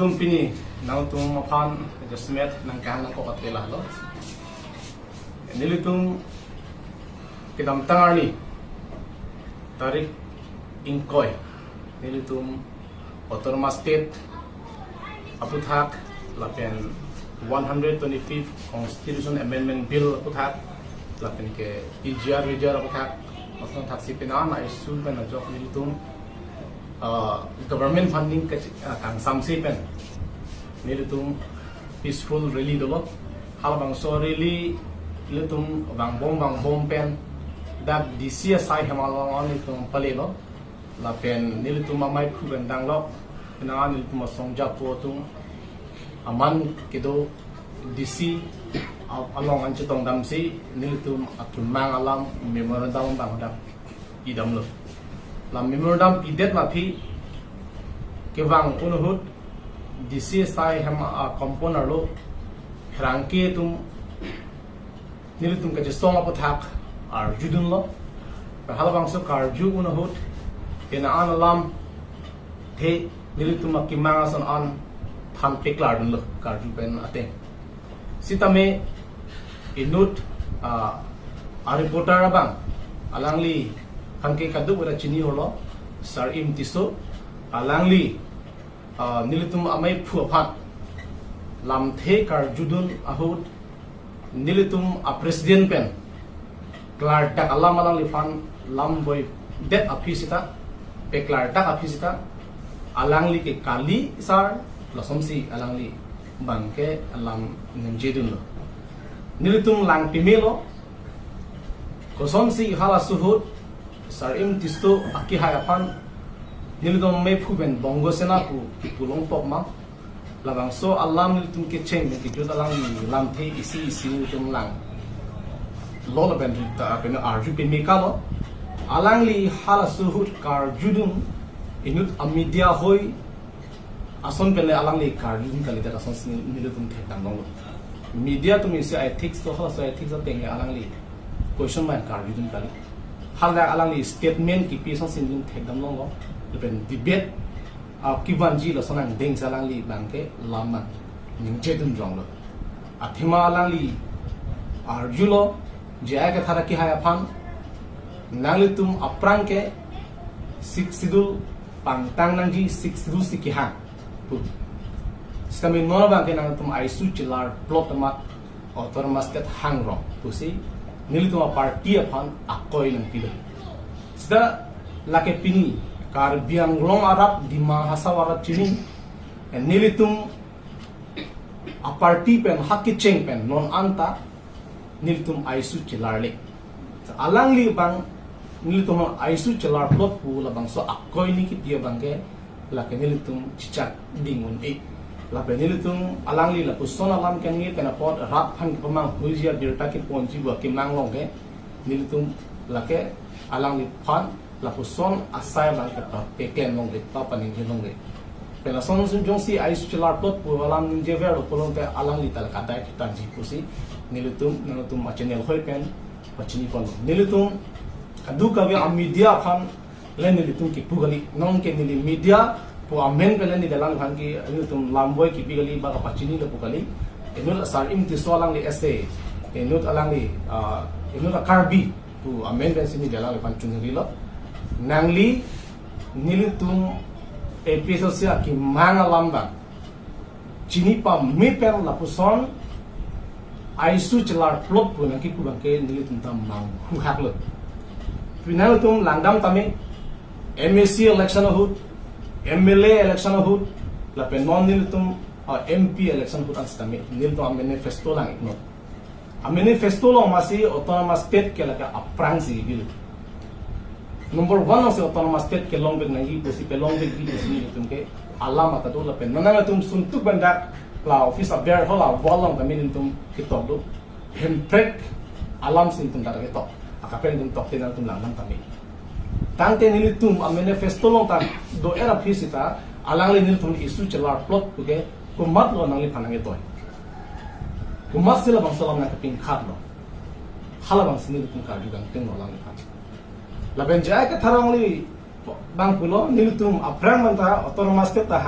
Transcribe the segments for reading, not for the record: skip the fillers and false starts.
nilutum pini nautum mapan adjustment ng kahang ko katila lo nilutum kidam tangarni tarik ingkoy nilutum autonomous state aputhak lapen 125th constitution amendment bill aputhak lapen ke EGR aputhak masang taksi pina na isul pen ajok nilutum government funding kang samsi pen nilutum peaceful rally dolo halabang so rally nilutum bang bom pen dab DCSI hamalong on nilutum palelo lapen nilutum mamay kuben danglo pina nilutum masong japo tung aman kido DC along an chitong damsi nilutum atumang alam memorandum bang dam idam lo la memorandum pidet la phi kewang unuhut DCSI ham componer lo rangke tum nilutum ka jesong apothak ar judun lo halabang so karju unuhut kena an alam the nilutum akimang asan an tham peklar dun lo karju pen ate sitame inut a reporter abang alangli hangke kadu ura chini holo sar im tiso alangli nilutum amai phuaphat lam the kar judun ahut nilutum a president pen klar dak alam alangli fan lam boy det afisita peklar dak afisita alangli ke kali sar losomsi alangli bangke alam nemjedun lo nilutum lang pimelo kosomsi hala suhut sarim tisto aki hayapan nilutum me phuben bongo sena ku pulong pop ma labang so alam nilutum ke cheng me ki alang lam the isi nilutum lang lola ben ta ben arju pe me kalo alang li hala suhut kar judum inut media hoi ason pele alang le kar judum kali ta ason nilutum the dang long media to me say ethics to hala so ethics teng alang li question man kar judum kali halda alang li statement ki pi son sin thek dam long ben debate ki ban ji lo sonang deng salang li bangke lamman ning jedum jong lo athima alang li arjulo jaya ke thara ki haya phan nalitum aprang ke sik sidul pangtang nang ji sik sidul ki ha Kami nol bangke nang tum aisu cilar plot temat autonomous state hang rong pusi nilitum party aphan akoi nang pila sida lake pini kar biang long arab di mahasawara chini nilitum a party pen hakki cheng pen non anta nilitum aisu cilar le alang li bang nilitum aisu cilar plot pu la bang so akoi ni ki dia bangke lake nilitum cicak dingun lapen nilutum alangli la puson alam kengi tena pot rap han pemang huizia dirta ki ponji wa ki manglong ke nilutum lake alangli phan la puson asai lang ke ta peklen long le ta paning je long le pela son sun jong si ai sular pot pu alam je ver lo polong te alangli tal kata ki tanji pusi nilutum channel hoi pen pachini pon nilutum adu ka a media phan len nilutum ki pugali nong ke nili media po amen pelen ni dalang han ki tum lamboy ki pigali ba kapachini le pukali enul sar im ti solang li essay enut alang li enut karbi tu amen ben sini dalang pan chunri lo nangli nilutum episode sia ki manga lamba chini pa me pen la puson aisu chelar plot pu nang ki pu bang ke nilutum tam mang hu hak lo final tum langdam tami MSc election hut MLA election hut la penon nilutum MP election hut astami nilutum manifesto lang ikno a manifesto lo masi autonomous state ke laga aprang si gil number 1 of autonomous state ke longbek nangi posi pe longbek gi nilutum ke alama ta do la pen nananga tum suntuk banda la office aber hola bolong kami nilutum kitok do hemprek alam sin tum ta ketok akapen tum tok tenal tum lang kami tangte nilutum a manifesto long tan do era fisita alang le nilutum isu celar plot puke kumat lo nang li phanang etoy kumat sila bang salam na kaping khat lo hala bang sinil tum ka jugang teng lo lang khat la ben jaya ka tharang li บางปุโลนิลตุมอัพรังมันตาออโตนมัสเตตา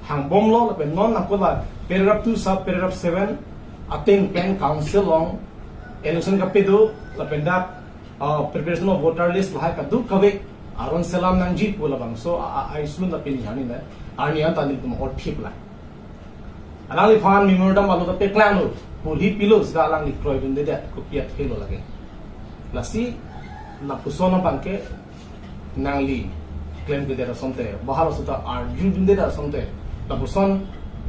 หางบอมโลเป็นนอนนักก็ว่าparagraph 2 sub paragraph 7 ating pen council long election kapidu la pendak preparation of voter list lahai kadu kavek aron salam nangji pula bang so I slun la pin yani na arni anta ni tum or thip la alang li phan memorandum alu ta peklang lo puli pilos ga alang li kroi bin de ko piat khelo lage la si la pusona bangke nangli claim de da sonte bahalo suta arju bin de da sonte la puson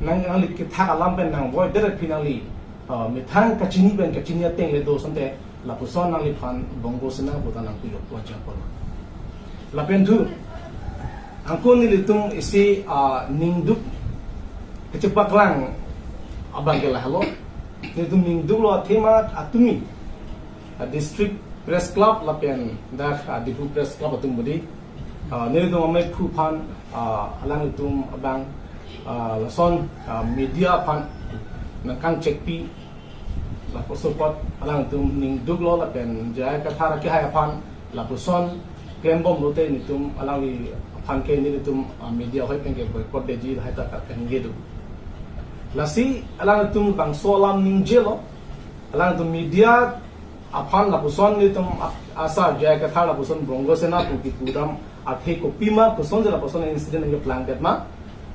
nang li ki thak alam pen nang boy de finally mi thang kachini ben kachini teng le do sonte la puson nang li phan bongo sina buta nang pilo ko cha ko la pen thu angko ni litum isi ningduk kecepak lang abang ke halo litum ningduk lo thema atumi district press club la pen da dipu press club atum budi ni litum amai khu phan alang litum abang lason media pan nakang check pi la support alang tum ning duglo la pen jai ka thara ki hai pan la puson claim bom lote ni tum alang li pan ke ni tum media hoi pen ke boycott de ji hai ta ka kan ge du la si alang tum bang solam ning jelo alang tum media apan la puson ni tum asa jai ka thara puson brongo sena pu ki pudam athe ko pima puson la puson incident nge plan ket ma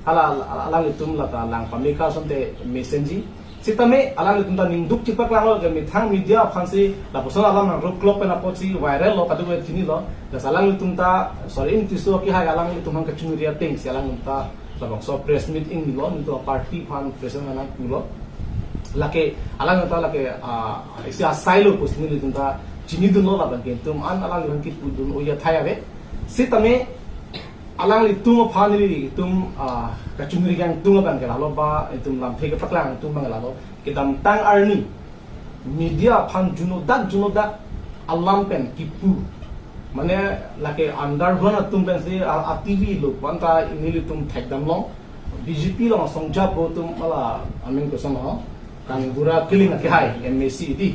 alang itum la ta lang pamika sonte messenger sitame alang itum ta ningduk chipak lang lo mi thang media phansi la poson alam nang ro klop na pochi viral lo kadu thini lo da alang itum ta sorry in tiso ki ha alang itum hang kachunria ting si alang ta la bang so press meeting lo ni to party phan president na lo lake alang ta lake isi asailo posni itum ta chini dun lo la bang tum an alang bang ki pudun o ya thaya be sitame alang li tum phanili tum kachungri gang tum bang kala lo ba tum lam thege paklang tum bang la lo kidam tang arni media phan juno dak alam pen kipu mane lake underground tum pen se tv lo panta inili tum thekdam lo bjp lo songja po tum mala amin ko sono kan gura killing ke hai mac di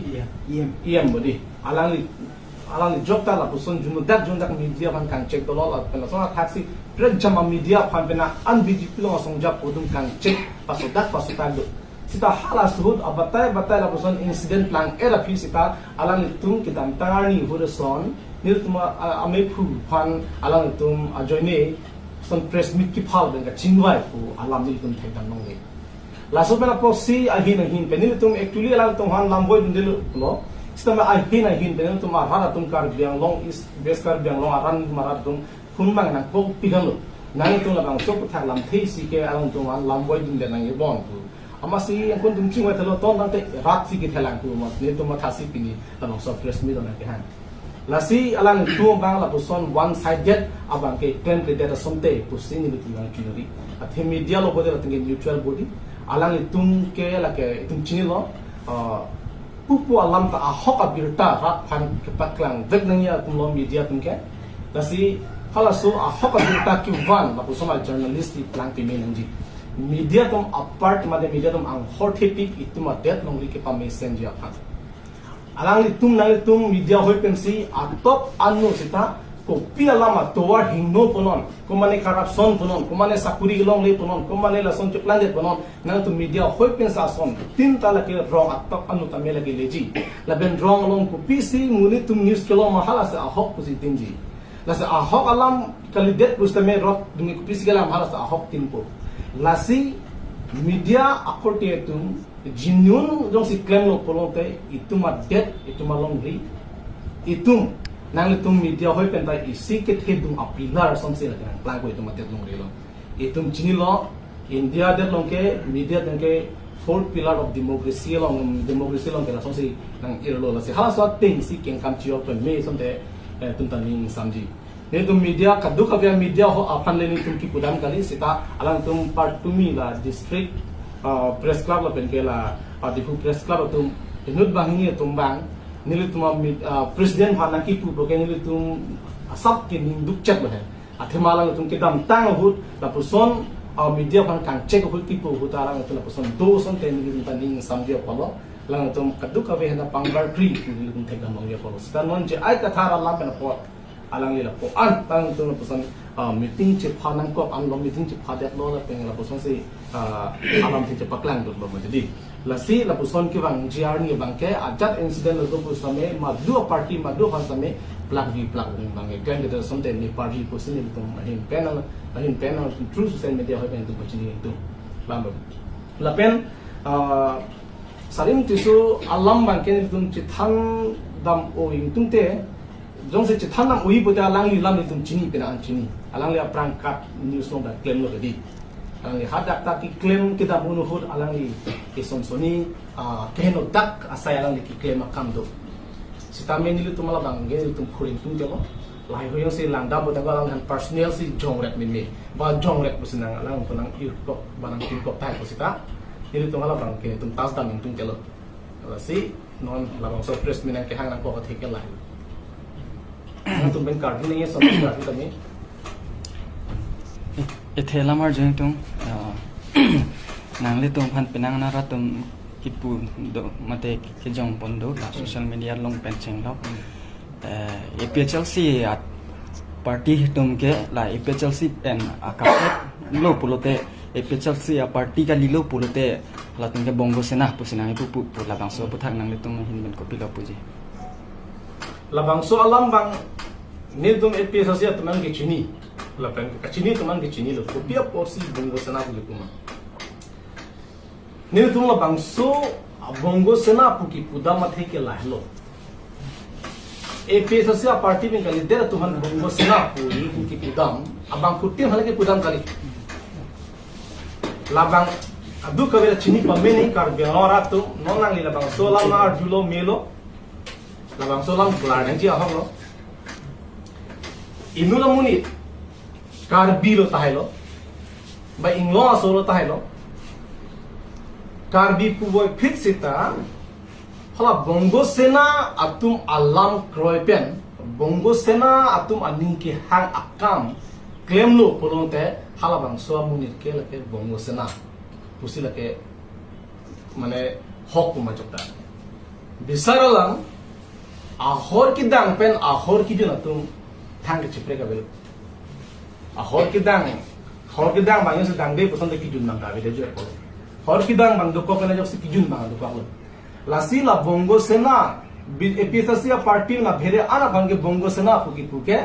em bodi alang job ta la puson juno dak media pan kan check to lo la pen so taxi prek jama media pan pena an bjp lo songja po tum kan check pasodak do sita hala suhud abatai la puson incident plan era phi sita alang tum kitam tangani horeson nil tuma ame phu pan alang tum joine son press meet ki phal ben ka chinwai pu alam ni tum thaitan nong le la so pena po si ahin penil tum actually alang tum han lamboy dindil lo sistema ahin penil tum arhara tum kar biang long is best kar biang long aran marat tum phun mang nang po pigan lo nang tum la bang sok thak lam thei si ke alang tum han lamboy dindil nang ye bon pu amasi ang kun tum chingwai thalo ton nang te rat si ki thelang pu ma ne tum ma thasi pini la so press meet on ke han lasi alang tu bang la puson one sided abang ke claim ke data somte pusin ni bilang chinori athe media lo bode latinge neutral body alang tum ke la ke tum chini lo pupu alam ta ahok abirta rat phan ke paklang vek nang ya tum lo media tum ke lasi hala so ahok abirta ki van la puson al journalist plan ti menanji media tum apart made media tum ang hot topic ituma det long ri ke pa messenger phan alang tum media hoi pensi atop anu sita ko pia lama towar hingno ponon ko mane corruption ponon ko mane sakuri long le ponon ko mane la son chuplan de ponon na tu media hoi pensa son tin tala ke wrong atop anu ta mela ge leji la ben wrong long ko pc muni tum news kelo mahala sa ahok pusi tinji la sa ahok alam kalidet pustame rot dumi ko pc gala mahala sa ahok tin ko lasi media akorte tum genuine jong si claim lo polonte ituma det ituma long ri itum nang tum media hoi penta isi ke thedum apilar son se la plan ko ituma det long ri lo itum chini lo india det long ke media den ke fourth pillar of democracy long ke la son se nang ir lo la se hala so ting si ken kam chi op me son de tum ta ning samji ne tum media kadu ka media ho apan le ni tum ki kudam kali sita alang tum part tumi la district press club la penkela dipu press club tum inut bangingi tum bang nili tum president hana ki pu pro nili tum asap ke ning duk chat ba hai athemala tum ke dam tang hut la puson media pan kan check hut ki pu hutara tum la puson do son ten nili tum ning samje polo lang tum kadu ka ve hana pangbar tree nili tum thega mong ya polo sta non je ai ka thara lam pen po alang lila po an tang tung na puson meeting che phanang ko an lo meeting che phadak lo la peng la puson si alam thi che paklang dot lo mo jadi la si la puson ki bang GR ni bang ke ajat incident lo puson me ma du party ma du han same plug bang ke candidate something ni party puson ni tum ahin panel through social media ho pen tu puchini tu bang la pen sarim tisu alam bang ke tum che thang dam o ing tung te jong se che thang nam ui bu da lang li lam ni tum chini pena an chini alang li aprang kat news no da claim lo di alang li hadak ta ki claim kita bunu hud alang li ison soni kehno dak asai alang li ki claim akam do sitame ni lu tumala bang ge tum khuring tung te lo lai ho yang se lang da bu da alang han personal si jong rek min me ba jong rek bu sinang alang ko nang ir ko banang tin ko tai ko sita ni lu tumala bang ke tum tas da min tung te lo si non labang so press minang ke hang nang ko thik ke lai tum ben card ni so card ni tami ethela mar jeng tung nang le tum phan pinang na ra tum kipu do mate ke jong pondo la social media long pen cheng lok APHLC at party tum ke la APHLC pen akapet lo pulote APHLC a party ka lilo pulote la tum ke bongo sena pusina ipu labang so puthak nang le tum hin ben ko pilo puji labang so alam bang ni tum APHLC teman ke chini lapan ke chini teman ke chini lo kopia porsi bongo sena bu kuma ni tum labang so bongo sena pu ki puda mathe ke lahlo APHLC a party bin kali dera tuhan bongo sena pu ni ki pudam abang kutim hale ke pudam kali labang adu kabira chini pameni kar bianora tu nonang li labang so lam na julo melo labang so lam klar nang ji ahong lo inula muni kar bilo tahilo ba inglo asolo tahilo kar bi pu boy fit sita hala bongo sena atum alam kroipen bongo sena atum aning ki hang akam claim lo polonte hala bang so muni ke lake bongo sena pusi lake mane hok ma jokta bisaralang ahor ki dang pen ahor ki jona tum thang chipre ka bel ahor ki dang bang se dang de puson de ki jun nang ka bel jo ko hor ki dang bang do ko kana jok se ki jun bang do ko lo lasi la bongo sena APHLC party na bhere ana bang ke bongo sena puke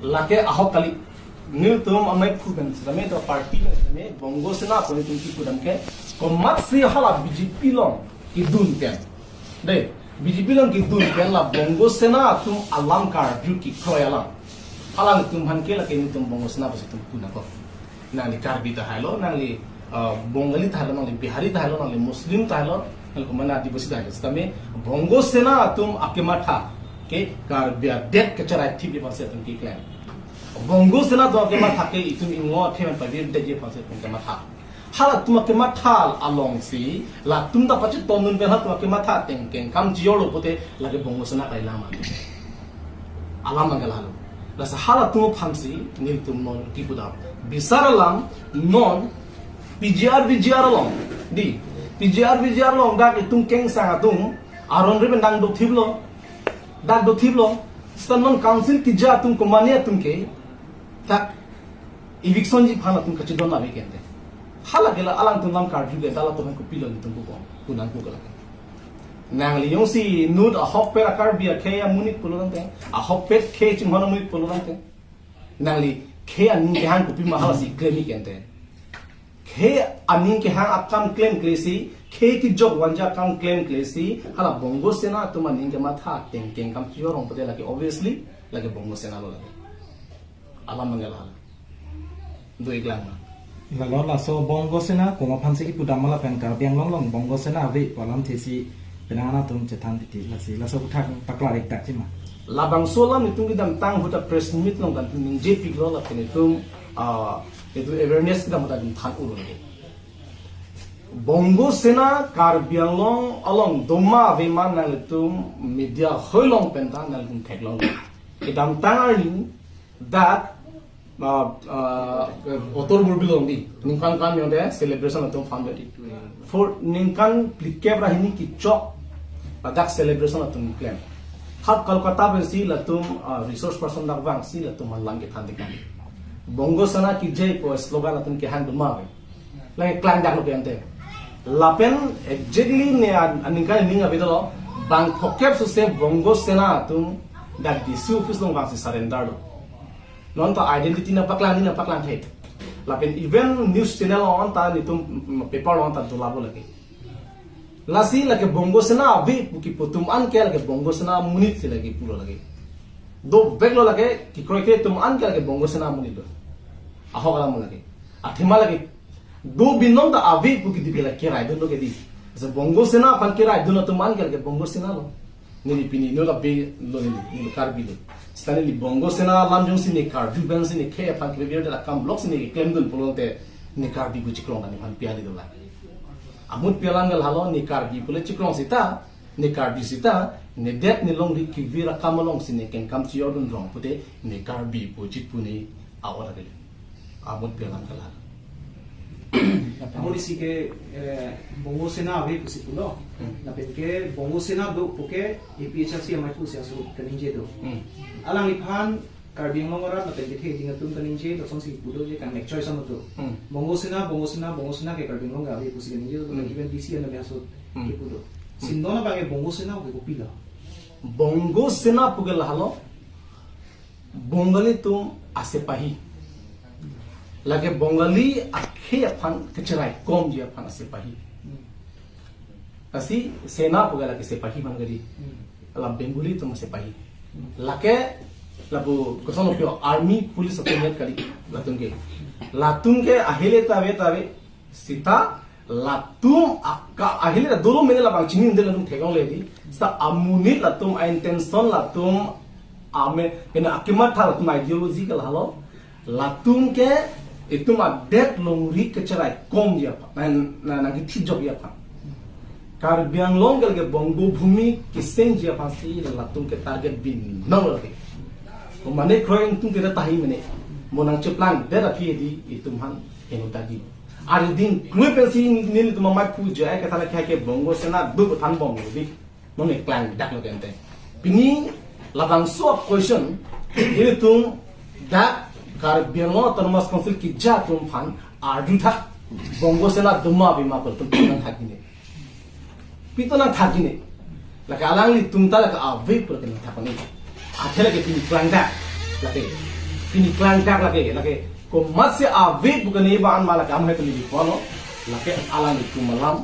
lake ahok kali nil tum amai phugan same to party me bongo sena ko tum ki pudam ke ko mat si hala BJP long ki dun ten de BJP long ki dun ten la bongo sena tum alam kar ju ki khoyalam halang tum han ke la ke tum bongo sena basi tum puna ko nang li kar bi ta halo nang li bongali ta halo nang li bihari ta halo nang li muslim ta halo nang ko mana adivasi ta halo same bongo sena tum akematha ke kar bia det ke charai thi bi basi tum ki claim bongo sena do ke matha ke itum ingo themen pa dir de je phase tum ke matha hala tum ke matha along si la tum da pachi tonun be ha tum ke matha teng ken kam jiolo pote la ke bongo sena kai lama alam mangalalo la sa hala tum phamsi nil tum non ki pudam bisaralam non PGR long di PGR long da ke tum keng sa tum aron re bendang do thiblo stanon council ki ja tum ko mania tum ke tak eviction ji phana tum kachi donna be kente hala gela alang tum nam card ju ge dala tum ko pilo ni tum ko kunan ko gala nang li yong si nud a hok pe akar bi a khe ya munit pulon te a hok pe khe chim hono munit pulon te nang li khe an ke han ko pi ma hala si claim kente khe aning ke hang akam claim klesi khe ki jok wanja kam claim klesi hala bongo sena tum aning ke matha teng kam chiyo rong pade lagi obviously lagi bongo sena lo lagi alam mangala do iglang la lo la so bongo sena ko ma phanse ki pudamala pen ka biang long bongo sena ve palam thesi penana tum chethan ti la si la so thak takla rek tak chima labang solam nitung gidam tang huta press meet long dan ning JP lo la pen tum itu awareness kita muda dim than ulu lagi bongo sena kar biang long along doma ve man na tum media hoilong pen tan na tum thek long idam tang that otor burbilong di ningkan kan yang deh celebration atau family for ningkan plikep rahini ki chok badak celebration atau claim hab Kolkata ben si la tum resource person dak bang si la tum lang ke than dikan bongo sana ki jay po slogan la tum ke hang duma la klang dak lo ke ante lapen exactly ne aninka ninga bidalo bang phokep su se bongo sena tum dak disu office long bang si surrender lo non ta identity na paklan the lapen even news channel on ta ni tum paper on ta dolabo lagi lasi lagi bongo sena avi ki putum an ke lagi bongo sena munit se lagi puro lagi do beglo lagi ki kroy ke tum an ke lagi bongo sena munit do aho gala mo lagi athima lagi do binom da avi ki dibela ke rai do ke di se bongo sena pan ke rai do na tum an ke lagi bongo sena lo ni pini no la be lo ni kar bi lo stani li bongo sena lam jong si ni kar du ben si ni ke pan ke be de la kam block si ni claim dun polo te ni kar bi gu chiklong ni pan piali do la amut pialangal halo ni kar bi pole chiklong sita ni kar bi sita ni det ni long ri ki vira kamalong si ni ken kam chi yodun rong pute ni kar bi po chipu ni awala de amut pialangal halo Amor isi ke bongo sena abe pusi pulo na penke bongo sena do poke APHRC amai pu sia su kaninje do alang iphan karbing longora na penke the ding atum kaninje to song si pulo je kan make choice amatu bongo sena ke karbing longa abe pusi kaninje do even DC na me aso ke pulo sindona bage bongo sena ko pila bongo sena pugel halo bongali tum asepahi lagi bongali akhe aphan kechrai kom ji aphan asepahi asi sena pugel lagi sepahi bangari la bengali tum asepahi lake labu kosono pio army police atenet kali latung ke ahile tawe sita latum akka ahile da dolo mene la bang chini ndel latum thegong ledi sta amuni latum intention latum ame kena akimat thal latum ideology kal halo latum ke itum adet longri kecerai kom dia pa na nagi thijok ya pa kar biang longal ke bongo bhumi kisen dia pa si latum ke target bin nong lagi mane kroing tum tira tahi mene monang cheplan dera phi di itum han eno dagi ari din klupensi nil tum ma pu jaya ka thala ke bongo sena du than bom di mone plan dak lo kente pini labang so question ini tum dak kar biang autonomous council ki ja tum phan ardu tha bongo sena duma bima kol tum nang thakine pitona thakine la ka alang li tum ta la ka ave pur kan thapani akhirnya ke pini klang dak lagi ko masih ave bukan iba an mala kam hai tuli kono lagi alang itu malam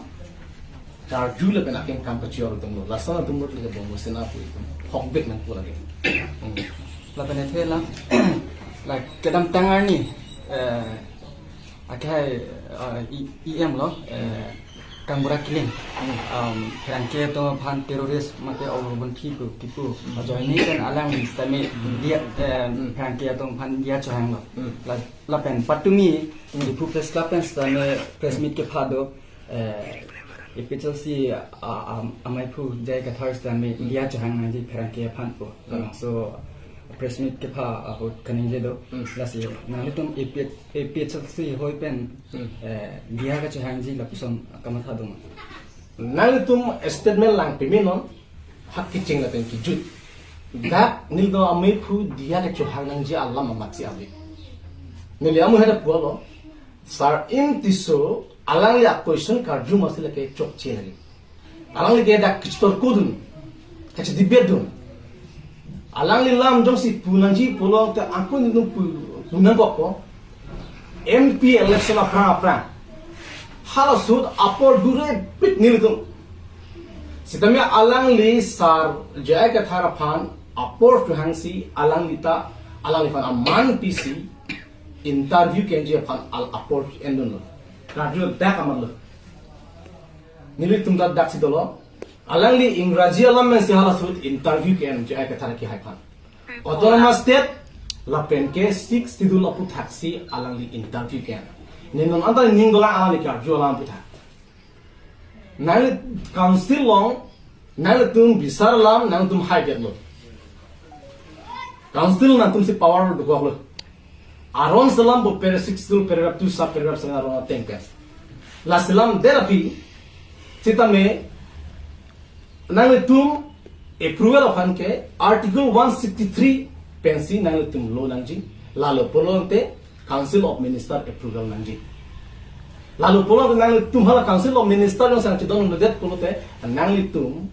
tar jule ben aken kam pachior tum lo lasana tum lo lagi bongo sena pu itu hokbek nang pu lagi la penetela la kedam tangar ni akai em lo kambura killing rangke to phan terrorist mate awon thipu tipu ajoi ni kan alang stame dia rangke to phan dia chang lo la pen patumi dipu press club pen stame press meet ke phado epichelsi amai phu jai ka thar stame dia chang na ji rangke phan po so press meet ke pha abot kanin je do lasi nali tum epichelsi hoi pen dia ka chang ji la pusom kamatha do nang tum statement lang piminon hak kicing laten ki jut da nil do amai phu dia ka chang nang ji Allah mamatsi abi nil amu hada pualo sar in tiso alang ya question ka ju masila ke chok che lagi alang li ke da kichtor kodun ka chi dibedun alang li lam jong si punanji pulo te aku ni no punan ko MP election apra hala sud apor dure pit nilidum sitamya alang li sar jaya ka thara phan apor to hangsi alang li pan aman pc interview kenje phan al apor endon radio dak amal nilitum da dak sidolo alang li ingraji alam men si hala sud interview ken jaya ka thara ki hai phan autonomous state la pen ke 6 tidul apu thaksi alang li interview ken ninon anta ningola alang li ka jolam putha nal council long nal tum bisar lam nang tum hai get lo council na tum si power do go aron salam bo per 6 tidul paragraph 2 sub paragraph 7 aron tenke la salam therapy sitame nang tum approval of han ke article 163 pensi nang tum lo nang ji lalo polon te council of minister approval nang ji lalu polon nang tum hala council of minister yang sang chidon no det polote nang tum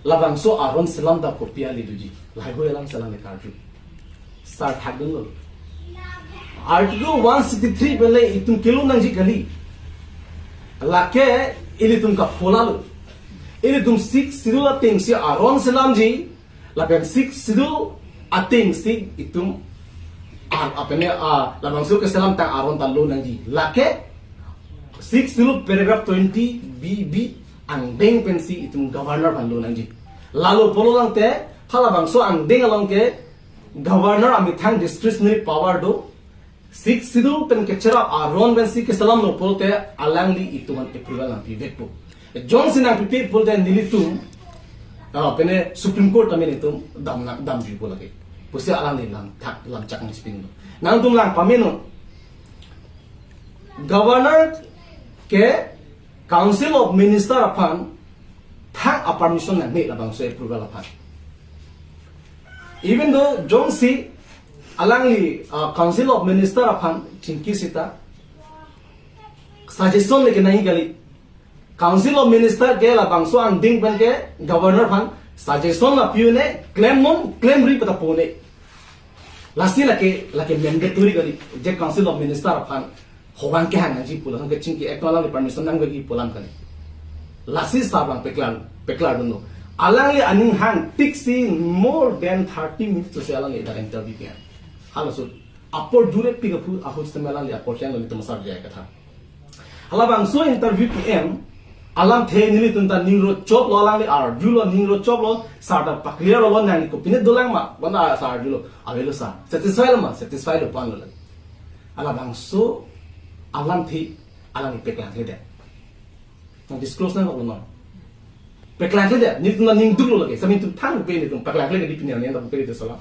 labang so aron selam da kopia li duji lai ho elam selam le karju start hagun lo article 163 bele itum kilo nang ji gali lake ili tum ka polalo ili tum 6 sidul ating si aron selam ji lapen 6 sidul ating si itum apene labang so ke selam tang aron tan lo nang ji lake 6 sidul paragraph 20 bb ang deng pensi itum governor ban lo nang ji lalu pololang te hala bang so ang deng along ke governor ami thang discretionary power do 6 sidul pen ke chera aron pensi ke selam no polte alangli ituman approval na pivek po johnson ang pipit polte nilitum pene supreme court kami nitum dam ju po lagi pusi alangli lam chak ni spin do nang tum lang pameno governor ke council of minister upon thang a permission na make labang so approval upon even though John C alangli council of minister upon chinki sita suggestion leke nahi gali council of minister ke labang so ang ding ban ke governor pan suggestion la piune claim ri pata pone lasi lake mandatory gali je council of minister upon hogan ke hang ji pulang ke chinki eknolang permission nang gi pulang kali lasi sabang peklar duno alangli aning hang tiksi more than 30 minutes to say alang ida interview ke halo so apor dure piga pu ahus temelang ya por channel itu masar jaya katha hala bang so interview pm alam the nili tunta ningro chop lo alang li ar julo ningro chop lo sarda pakliar lo nang ko pine dolang ma bana sar julo avelo sa satisfy lo pan lo ala bang so alam thi alang peklang le de nang disclose nang lo no peklang le de ni tunta ning duk lo lagi sami tu thang pe ni tum peklang le di pine ne nda pe de sala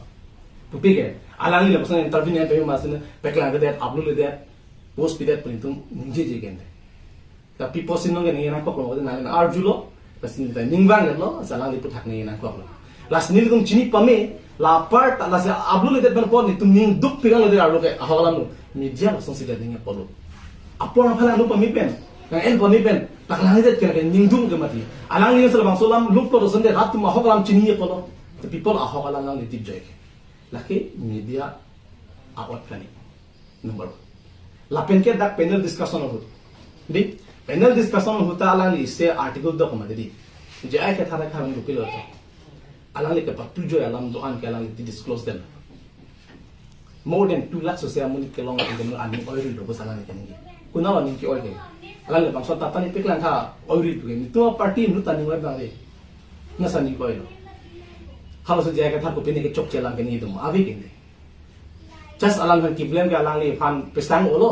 tu pe ke alang li la pasan interview ne pe ma sene peklang le de ablu le de post pe de pin tum ninje je gende tapi posin nong ni na ko lo na na ar julo pasin ta ningbang lo salang li puthak ni na ko lo las ni tum chini pame la part la se ablu le de ban po ni tum ning duk pingang le de ar lo ke ahwalam media lo song sida ninga polo apor phala lu pami pen na en pami pen paklang le ke ning dung ke mati alang ni sel bang solam lu ko sonde rat tum ahwalam chini ye polo the people ahwalam nang li tip joy laki media awat kani number lapen ke dak panel discussion ho di panel discussion होता अलग इससे आर्टिकल दो कमा दे जे आई के थारा खान रुके लो अलग के पत्तू जो अलग दुकान के अलग डिस्क्लोज देन more than 2 lakhs से अमुनी के लोग के आनी ऑयल लो बस अलग के नहीं कुना वाली के ऑयल के अलग बंग सो ताता नि पेकलां था ऑयल के तो पार्टी नु तनी वे बांगे नसनी को लो हालो से जे के था को पेने के चोक चला के नहीं तुम आवे के जस्ट अलग के ब्लेम के अलग ले फान पेस्तांग ओलो